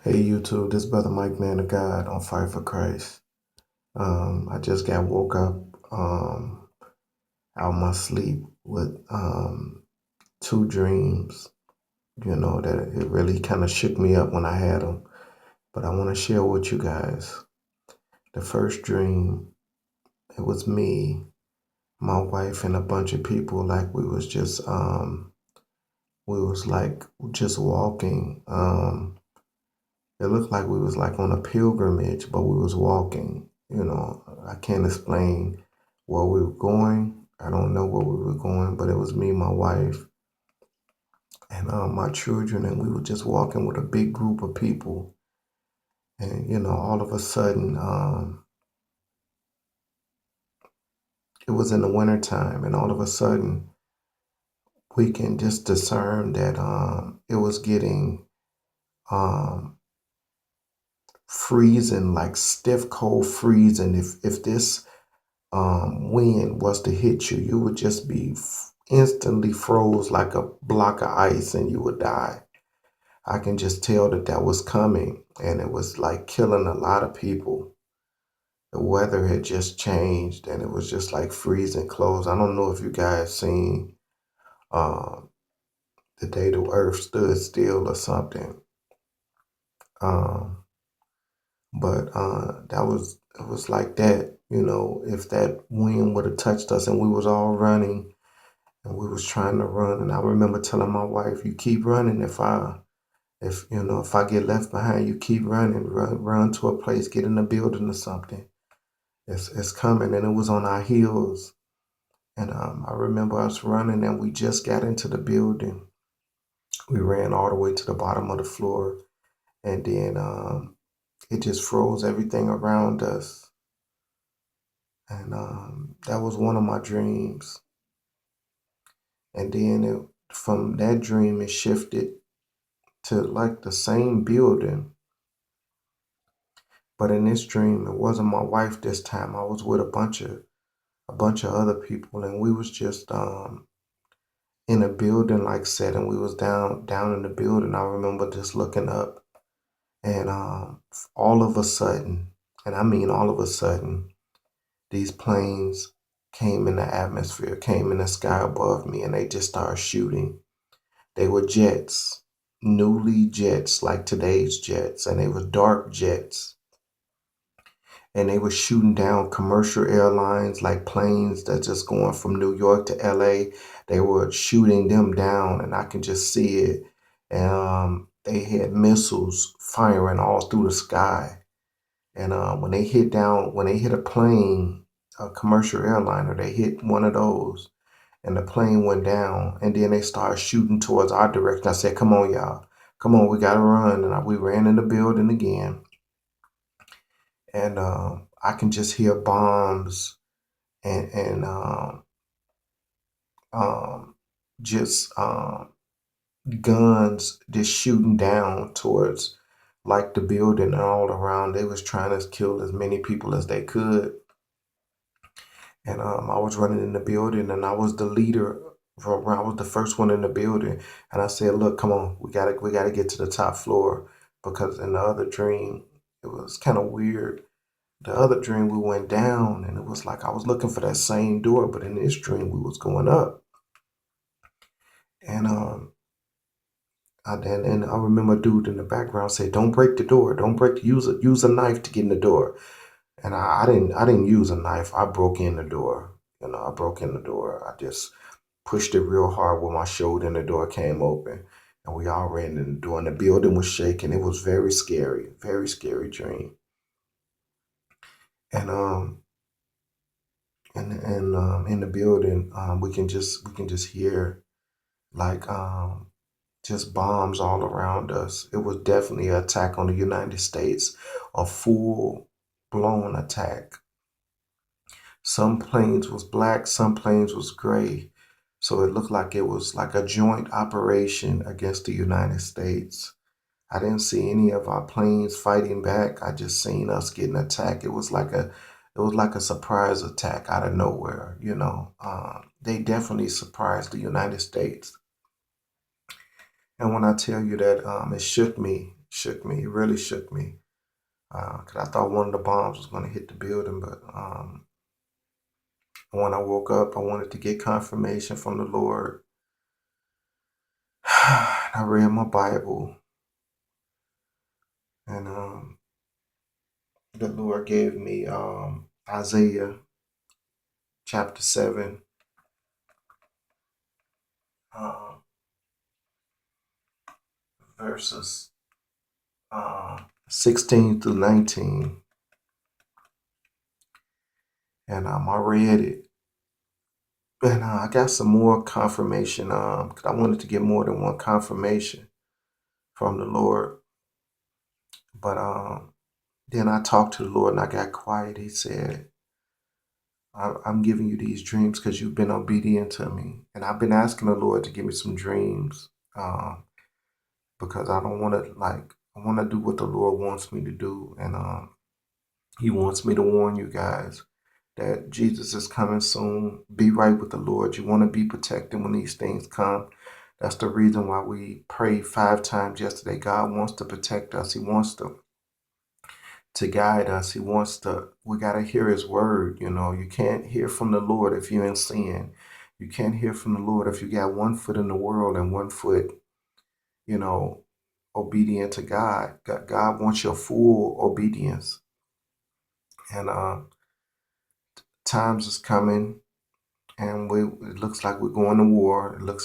Hey YouTube, this brother Mike ManofGod on Fight for Christ. I just got woke up out my sleep with two dreams, that it really kind of shook me up when I had them. But I want to share with you guys. The first dream, it was me, my wife, and a bunch of people. Like we was like just walking. It looked like we was like on a pilgrimage, but we was walking. I can't explain where we were going. I don't know where we were going, but it was me, my wife, and my children, and we were just walking with a big group of people. And all of a sudden, it was in the wintertime, and all of a sudden, we can just discern that it was getting um, freezing, like stiff cold freezing. If this wind was to hit you, you would just be instantly froze like a block of ice and you would die. I can just tell that that was coming, and it was like killing a lot of people. The weather had just changed and it was just like freezing close. I don't know if you guys seen um, the day the earth stood still or something. Um, but it was like that, if that wind would have touched us and we was all running and we was trying to run. And I remember telling my wife, "You keep running. If I get left behind, you keep running. Run to a place, get in a building or something. It's coming." And it was on our heels. And I remember us running, and we just got into the building. We ran all the way to the bottom of the floor, and then it just froze everything around us. And that was one of my dreams. And then from that dream, it shifted to like the same building. But in this dream, it wasn't my wife this time. I was with a bunch of other people, and we was just in a building like setting. We was down in the building. I remember just looking up, and all of a sudden, and I mean all of a sudden, these planes came in the atmosphere, came in the sky above me, and they just started shooting. They were jets, newly jets like today's jets, and they were dark jets. And they were shooting down commercial airlines like planes that's just going from New York to LA. They were shooting them down, and I can just see it. And they had missiles firing all through the sky. And when they hit a plane, a commercial airliner, they hit one of those, and the plane went down. And then they started shooting towards our direction. I said, "Come on, y'all, come on, we gotta run." And we ran in the building again, and I can just hear bombs and um, just guns just shooting down towards like the building and all around. They was trying to kill as many people as they could. And I was running in the building, and I was the leader. I was the first one in the building, and I said, "Look, come on, we gotta get to the top floor," because in the other dream, it was kind of weird. The other dream we went down, and it was like I was looking for that same door, but in this dream we was going up. And I remember a dude in the background say, "Don't break the door. Don't break. Use a knife to get in the door." And I didn't use a knife. I broke in the door. I broke in the door. I just pushed it real hard with my shoulder, and the door came open, and we all ran in the door, and the building was shaking. It was very scary dream. And in the building, we can just hear like just bombs all around us. It was definitely an attack on the United States, a full blown attack. Some planes was black, some planes was gray. So it looked like it was like a joint operation against the United States. I didn't see any of our planes fighting back. I just seen us getting attacked. It was like a surprise attack out of nowhere. They definitely surprised the United States. And when I tell you that it shook me, shook me. It really shook me. Because I thought one of the bombs was going to hit the building. But when I woke up, I wanted to get confirmation from the Lord. I read my Bible, and the Lord gave me Isaiah chapter 7, um, verses 16 through 19. And I read it. And I got some more confirmation because I wanted to get more than one confirmation from the Lord. But then I talked to the Lord and I got quiet. He said, I'm giving you these dreams because you've been obedient to me. And I've been asking the Lord to give me some dreams because I don't want to, I want to do what the Lord wants me to do. And He wants me to warn you guys that Jesus is coming soon. Be right with the Lord. You want to be protected when these things come. That's the reason why we prayed 5 times yesterday. God wants to protect us. He wants to guide us. He wants to, we got to hear his word. You know, you can't hear from the Lord if you're in sin. You can't hear from the Lord if you got one foot in the world and one foot, you know, obedient to God. God wants your full obedience. And times is coming, and it looks like we're going to war. It looks